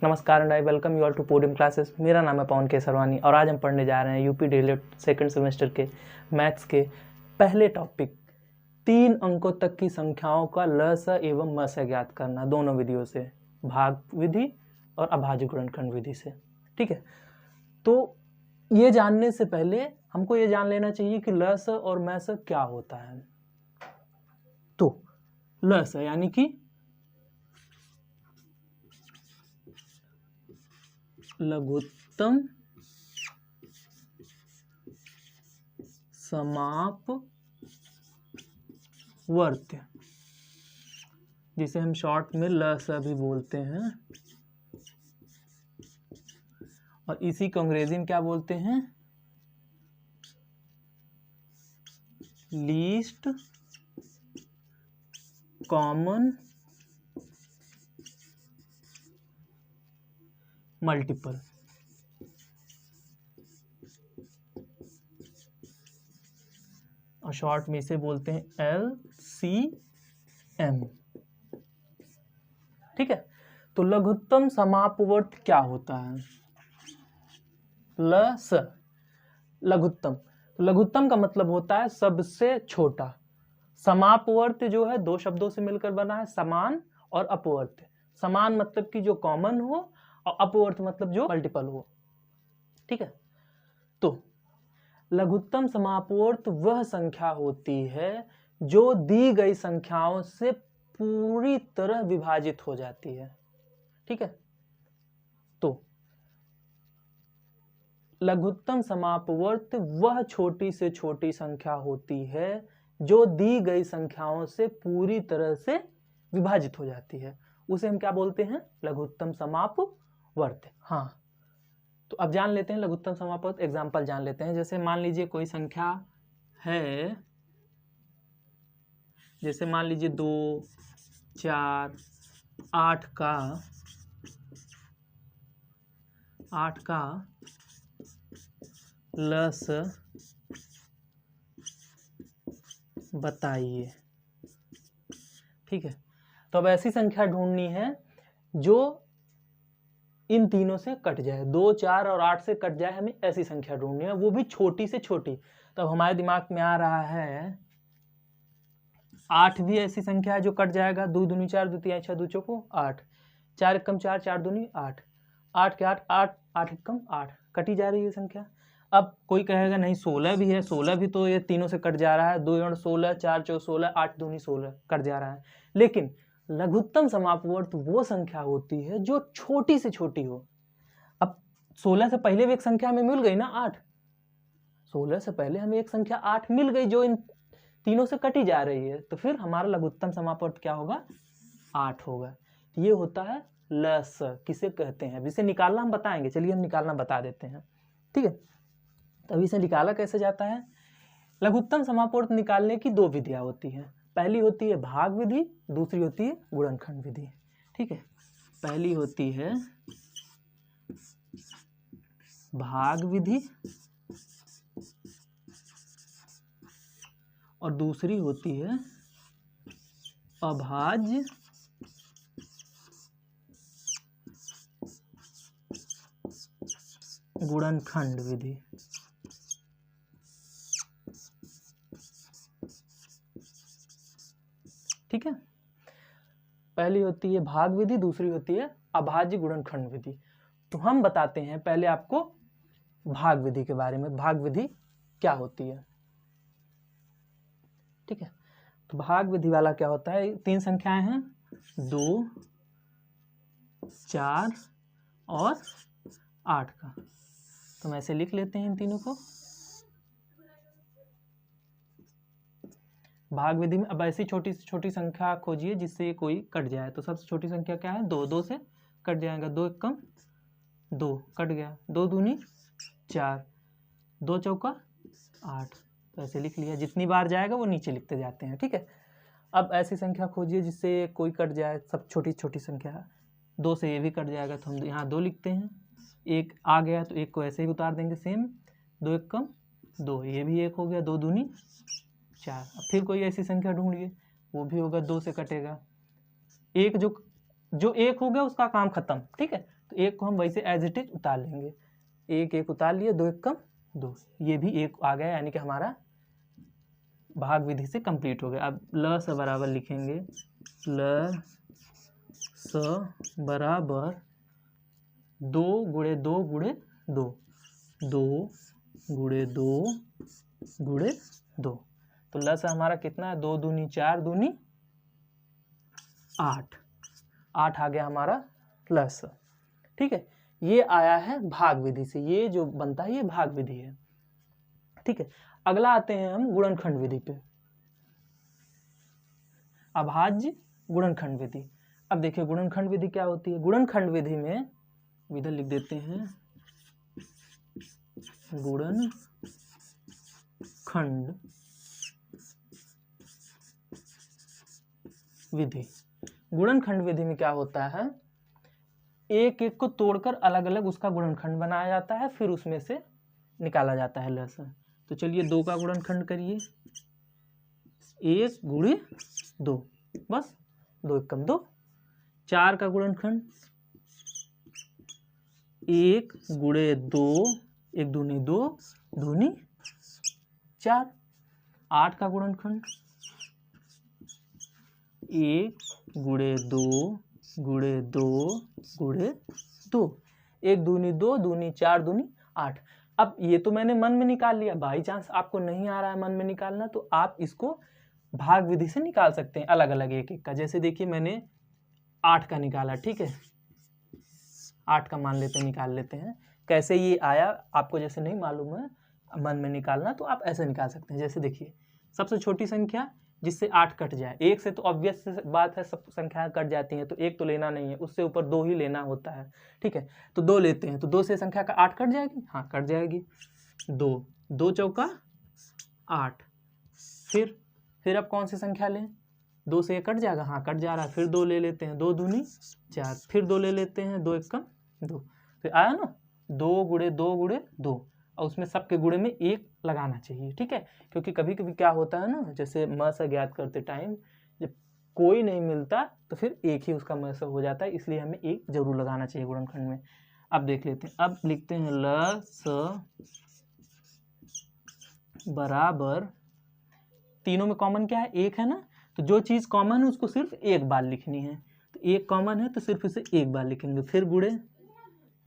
नमस्कार and I welcome you all to podium classes. मेरा नाम है पवन केसरवानी और आज हम पढ़ने जा रहे हैं यूपी डीएलएड सेकंड सेमेस्टर के मैथ्स के पहले टॉपिक 3 अंकों तक की संख्याओं का लस एवं मस ज्ञात करना, दोनों विधियों से, भाग विधि और अभाज्य गुणनखंड विधि से। ठीक है, तो ये जानने से पहले हमको ये जान लेना चाहिए कि लस और मस क्या होता है। तो लस यानी कि लघुत्तम समापवर्त्य, जिसे हम शॉर्ट में लस भी बोलते हैं, और इसी को अंग्रेजी में क्या बोलते हैं, लीस्ट कॉमन मल्टीपल। और शॉर्ट में इसे बोलते हैं LCM। ठीक है, तो लघुत्तम समापवर्त्य क्या होता है? लस लघुत्तम, लघुत्तम का मतलब होता है सबसे छोटा। समापवर्त्य जो है दो शब्दों से मिलकर बना है, समान और अपवर्त्य। समान मतलब कि जो कॉमन हो, और अपवर्त्य मतलब जो मल्टीपल हो। ठीक है, तो लघुत्तम समापवर्त्य वह संख्या होती है जो दी गई संख्याओं से पूरी तरह विभाजित हो जाती है। ठीक है, तो लघुत्तम समापवर्त्य वह छोटी से छोटी संख्या होती है जो दी गई संख्याओं से पूरी तरह से विभाजित हो जाती है, उसे हम क्या बोलते हैं? लघुत्तम समापवर्त्य। हाँ, तो अब जान लेते हैं लघुत्तम समापवर्त्य, एग्जाम्पल जान लेते हैं। जैसे मान लीजिए कोई संख्या है, जैसे मान लीजिए 2, 4, 8 का लस बताइए। ठीक है, तो अब ऐसी संख्या ढूंढनी है जो इन तीनों से कट जाए, 2, 4 और 8 से कट जाए। हमें ऐसी संख्या ढूंढनी है, वो भी छोटी से छोटी। तब हमारे दिमाग में आ रहा है 8 भी ऐसी संख्या है जो कट जाएगा। 2 दूनी 4, 2 तिहाई 6, 2 चौको 8, 4 एकम 4, 4 दूनी 8, 8 के 8, 8 8 एकम 8, कटी जा रही है संख्या। अब कोई कहेगा नहीं 16 भी है, 16 भी तो ये तीनों से कट जा रहा है, 2 गुण 16, 4 चौ 16, 8 दूनी 16, कट जा रहा है। लेकिन लघुत्तम समापवर्त्य वो संख्या होती है जो छोटी से छोटी हो। अब 16 से पहले भी एक संख्या हमें मिल गई ना, 8। 16 से पहले हमें एक संख्या 8 मिल गई जो इन तीनों से कटी जा रही है, तो फिर हमारा लघुत्तम समापवर्त्य क्या होगा? 8 होगा। तो ये होता है लस, किसे कहते हैं। इसे निकालना हम बताएंगे, चलिए हम निकालना बता देते हैं। ठीक है, तो इसे निकाला कैसे जाता है? लघुत्तम समापवर्त्य निकालने की 2 विधियां होती हैं। पहली होती है भाग विधि, दूसरी होती है गुणनखंड विधि। ठीक है, पहली होती है भाग विधि और दूसरी होती है अभाज्य गुणनखंड विधि। ठीक है, पहली होती है भाग विधि, दूसरी होती है अभाज्य गुणनखंड विधि। तो हम बताते हैं पहले आपको भाग विधि के बारे में, भाग विधि क्या होती है। ठीक है, तो भाग विधि वाला क्या होता है? 3 संख्याएं हैं, 2, 4 और 8 का। तो हम ऐसे लिख लेते हैं इन तीनों को भाग विधि में। अब ऐसी छोटी से छोटी संख्या खोजिए जिससे कोई कट जाए। तो सबसे छोटी संख्या क्या है? 2, 2 से कट जाएगा, 2 एकम 2, कट गया, 2 दूनी 4, 2 चौका 8। तो ऐसे लिख लिया, जितनी बार जाएगा वो नीचे लिखते जाते हैं। ठीक है, अब ऐसी संख्या खोजिए जिससे कोई कट जाए, सब छोटी छोटी संख्या। 2 से ये भी कट जाएगा, तो हम यहाँ 2 लिखते हैं। 1 आ गया तो 1 को ऐसे ही उतार देंगे सेम, 2 एकम 2, ये भी 1 हो गया, 2 दूनी 4। अब फिर कोई ऐसी संख्या ढूंढिए, वो भी होगा 2 से कटेगा। एक जो जो एक हो गया उसका काम खत्म, ठीक है। तो एक को हम वैसे एज इट इज उतार लेंगे, एक एक उतार लिए, 2 एकम 2, ये भी एक आ गया, यानी कि हमारा भाग विधि से कंप्लीट हो गया। अब ल स बराबर लिखेंगे, ल स बराबर 2 गुणे 2 गुणे 2, 2 गुणे 2 गुणे 2, तो ल स हमारा कितना है, 2 दूनी 4 दूनी 8, 8 आ गया हमारा प्लस, ठीक है। ये आया है भाग विधि से, ये जो बनता है ये भाग विधि है, ठीक है। अगला आते हैं हम गुणनखंड विधि पे, अभाज्य गुणनखंड विधि। अब देखिए गुणनखंड विधि क्या होती है। गुणनखंड विधि में इधर लिख देते हैं गुणनखंड विधि। गुणनखंड विधि में क्या होता है, एक एक को तोड़कर अलग अलग उसका गुणनखंड बनाया जाता है, फिर उसमें से निकाला जाता है लहसुन। तो चलिए 2 का गुणनखंड करिए, 1 गुणे 2, बस 2 एकम 2। 4 का गुणनखंड 1 गुणे 2, 1 दूनी 2 दूनी 4। 8 का गुणनखंड 1 गुणे 2 गुणे 2 गुणे 2, 1 दूनी 2 दूनी 4 दूनी 8। अब ये तो मैंने मन में निकाल लिया, बाई चांस आपको नहीं आ रहा है मन में निकालना तो आप इसको भाग विधि से निकाल सकते हैं अलग अलग एक एक का। जैसे देखिए मैंने 8 का निकाला, ठीक है, 8 का मान लेते हैं, निकाल लेते हैं। कैसे ये आया आपको जैसे नहीं मालूम है मन में निकालना, तो आप ऐसे निकाल सकते हैं। जैसे देखिए सबसे छोटी संख्या जिससे 8 कट जाए, 1 से तो ऑब्वियस बात है सब संख्या कट जाती हैं, तो 1 तो लेना नहीं है, उससे ऊपर 2 ही लेना होता है, ठीक है। तो 2 लेते हैं, तो 2 से संख्या का 8 कट जाएगी, हाँ कट जाएगी। 2 2 चौका 8, फिर अब कौन सी संख्या लें, 2 से ये कट जाएगा, हाँ कट जा रहा है, फिर 2 ले लेते हैं, 2 दूनी 4, फिर 2 ले लेते हैं, 2 एकम 2, फिर आया ना 2 गुणे 2 गुणे 2, और उसमें सबके गुणे में 1 लगाना चाहिए, ठीक है। क्योंकि कभी कभी क्या होता है ना, जैसे म से ज्ञात करते टाइम जब कोई नहीं मिलता तो फिर एक ही उसका म से हो जाता है, इसलिए हमें 1 जरूर लगाना चाहिए गुणनखंड में। अब देख लेते हैं, अब लिखते हैं ल स बराबर, तीनों में कॉमन क्या है, 1 है ना, तो जो चीज़ कॉमन है उसको सिर्फ एक बार लिखनी है, तो 1 कॉमन है तो सिर्फ इसे एक बार लिखेंगे। फिर गुणे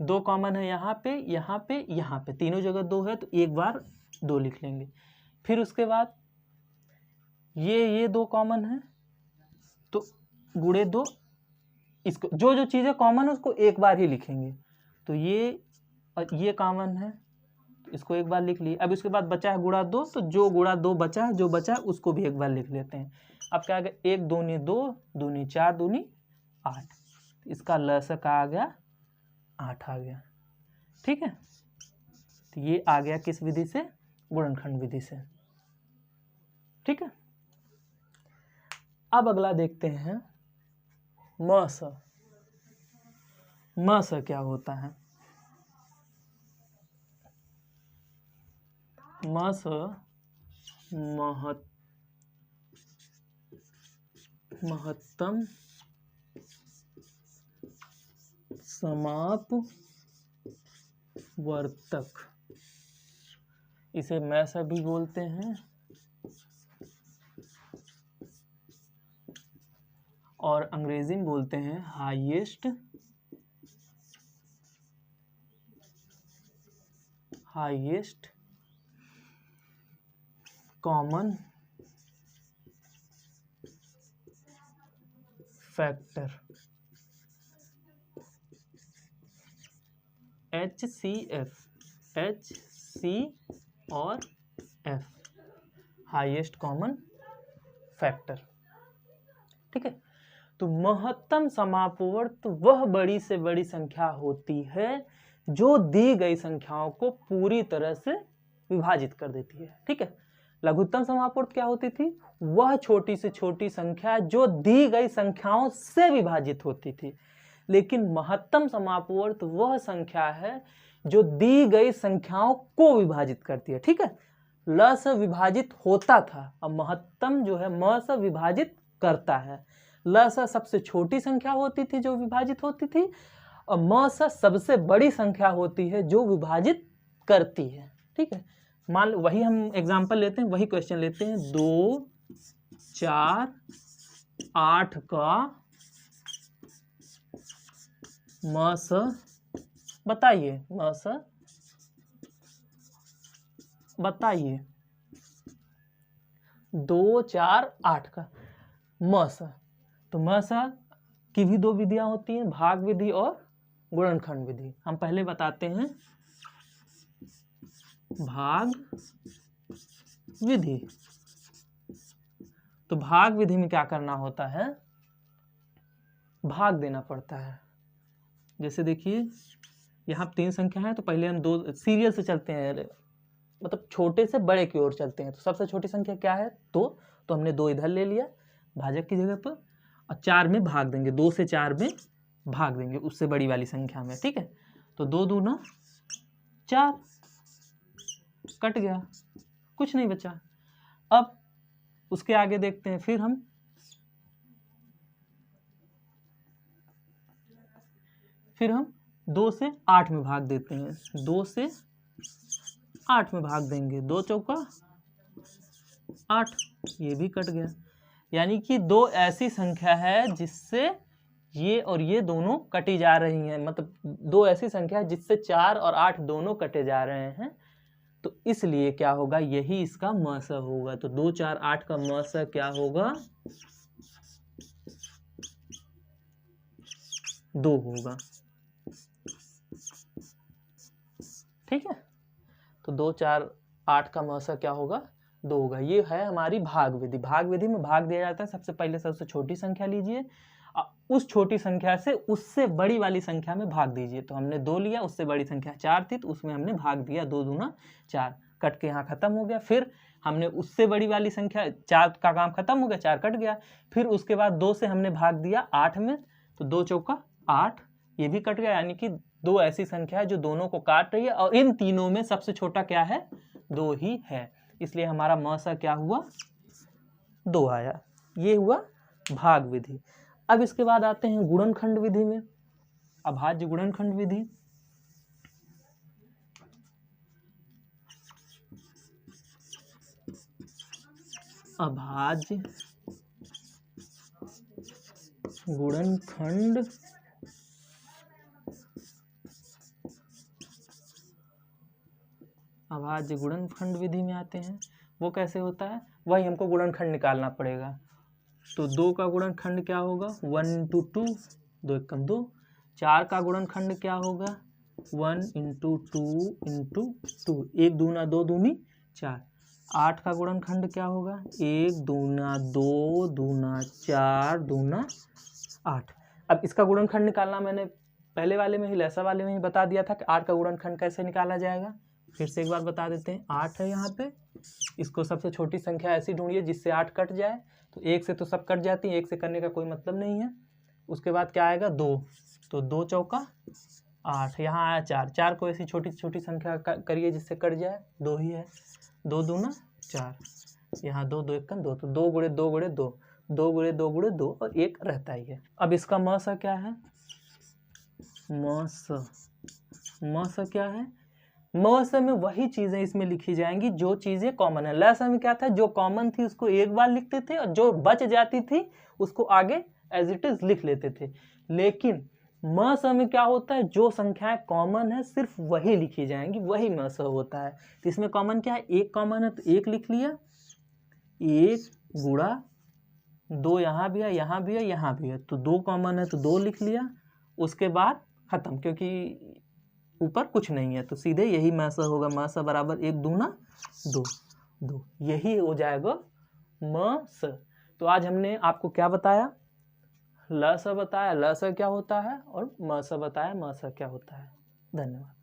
2 कॉमन है यहाँ पे यहाँ पे यहाँ पे, तीनों जगह 2 है तो एक बार 2 लिख लेंगे। फिर उसके बाद ये 2 कॉमन है तो गुणे 2, इसको जो जो चीज़ें कॉमन है उसको एक बार ही लिखेंगे। तो ये कॉमन है तो इसको एक बार लिख लिए। अब इसके बाद बचा है गुणा 2, तो जो गुणा 2 बचा है, जो बचा है उसको भी एक बार लिख लेते हैं। अब क्या आ गया, 1 दूनी 2 दूनी 4 दूनी 8, इसका लसक आ गया 8 आ गया, ठीक है। तो ये आ गया किस विधि से, गुणनखंड विधि से, ठीक है। अब अगला देखते हैं म स। म स क्या होता है, म स महत्तम समापवर्तक, इसे मैस भी बोलते हैं और अंग्रेजी में बोलते हैं highest common factor, HCF, HC और F, हाईएस्ट कॉमन फैक्टर, ठीक है। तो महत्तम समापवर्त वह बड़ी से बड़ी संख्या होती है जो दी गई संख्याओं को पूरी तरह से विभाजित कर देती है, ठीक है। लघुत्तम समापवर्त क्या होती थी, वह छोटी से छोटी संख्या जो दी गई संख्याओं से विभाजित होती थी। लेकिन महत्तम समापवर्त वह संख्या है जो दी गई संख्याओं को विभाजित करती है, ठीक है। ल से विभाजित होता था, अब महत्तम जो है म से विभाजित करता है। ल स सबसे छोटी संख्या होती थी जो विभाजित होती थी, और म स सबसे बड़ी संख्या होती है जो विभाजित करती है। ठीक है, मान लो वही हम एग्जाम्पल लेते हैं, वही क्वेश्चन लेते हैं। 2, 4, 8 का म स बताइए, म स बताइए। 2, 4, 8 का म स, तो म स की भी दो विधियां होती हैं, भाग विधि और गुणनखंड विधि। हम पहले बताते हैं भाग विधि। तो भाग विधि में क्या करना होता है, भाग देना पड़ता है। जैसे देखिए यहाँ 3 संख्या है, तो पहले हम 2 सीरियल से चलते हैं, मतलब छोटे से बड़े की ओर चलते हैं। तो सबसे छोटी संख्या क्या है, 2, तो हमने 2 इधर ले लिया भाजक की जगह पर, और 4 में भाग देंगे, 2 से 4 में भाग देंगे उससे बड़ी वाली संख्या में। ठीक है, तो 2 दूना 4, कट गया, कुछ नहीं बचा। अब उसके आगे देखते हैं, फिर हम फिर हम 2 से 8 में भाग देते हैं, 2 से 8 में भाग देंगे, 2 चौका 8, ये भी कट गया। यानी कि 2 ऐसी संख्या है जिससे ये और ये दोनों कटी जा रही हैं, मतलब 2 ऐसी संख्या है जिससे 4 और 8 दोनों कटे जा रहे हैं। तो इसलिए क्या होगा, यही इसका म स होगा। तो 2, 4, 8 का म स क्या होगा, 2 होगा। ठीक है, तो 2, 4, 8 का म स क्या होगा, 2 होगा। ये है हमारी भाग विधि। भाग विधि में भाग दिया जाता है, सबसे पहले सबसे छोटी संख्या लीजिए, उस छोटी संख्या से उससे बड़ी वाली संख्या में भाग दीजिए। तो हमने 2 लिया, उससे बड़ी संख्या 4 थी, तो उसमें हमने भाग दिया, 2 दूना 4, कट के यहाँ खत्म हो गया। फिर हमने उससे बड़ी वाली संख्या 4 का काम खत्म हो गया, 4 कट गया। फिर उसके बाद 2 से हमने भाग दिया 8 में, तो 2 चौका 8, ये भी कट गया। यानी कि 2 ऐसी संख्या है जो दोनों को काट रही है, और इन तीनों में सबसे छोटा क्या है, 2 ही है। इसलिए हमारा म स क्या हुआ, 2 आया। ये हुआ भाग विधि। अब इसके बाद आते हैं गुणनखंड विधि में, अभाज्य गुणनखंड विधि। अभाज्य गुणनखंड अभाज्य गुणनखंड विधि में आते हैं। वो कैसे होता है, वही हमको गुणनखंड निकालना पड़ेगा। तो 2 का गुणनखंड क्या होगा, 1 × 2, 2 एकम 2। 4 का गुणनखंड क्या होगा, 1 × 2 × 2, 1 दूना 2 दूनी 4। 8 का गुणनखंड क्या होगा, 1 दूना 2 दूना 4 दूना 8। अब इसका गुणनखंड निकालना मैंने पहले वाले में ही, लैसा वाले में ही बता दिया था कि 8 का गुणनखंड कैसे निकाला जाएगा। फिर से एक बार बता देते हैं। 8 है यहाँ पे, इसको सबसे छोटी संख्या ऐसी ढूंढिए जिससे 8 कट जाए। तो 1 से तो सब कट जाती है, 1 से करने का कोई मतलब नहीं है। उसके बाद क्या आएगा, 2, तो 2 चौका 8, यहाँ आया 4, 4 को ऐसी छोटी छोटी संख्या करिए जिससे कट जाए, 2 ही है। 2 दूना 4, यहाँ 2, 2 एकम 2, तो 2 गुणे 2 गुणे 2, 2 गुणे 2 गुणे 2, और 1 रहता ही है। अब इसका म स क्या है, म स क्या है, म स में वही चीजें इसमें लिखी जाएंगी जो चीजें कॉमन है। ल स में क्या था, जो कॉमन थी उसको एक बार लिखते थे, और जो बच जाती थी उसको आगे एज इट इज लिख लेते थे। लेकिन म स में क्या होता है, जो संख्याएं कॉमन है सिर्फ वही लिखी जाएंगी, वही म स होता है। तो इसमें कॉमन क्या है, 1 कॉमन है, तो 1 लिख लिया, 1 गुणा 2 यहाँ भी है, यहाँ भी है, यहाँ भी है, तो 2 कॉमन है तो 2 लिख लिया। उसके बाद खत्म, क्योंकि ऊपर कुछ नहीं है, तो सीधे यही म स होगा। म स बराबर 1 दूना 2, 2, यही हो जाएगा म स। तो आज हमने आपको क्या बताया, ल स बताया, ल स क्या होता है, और म स बताया, म स क्या होता है। धन्यवाद।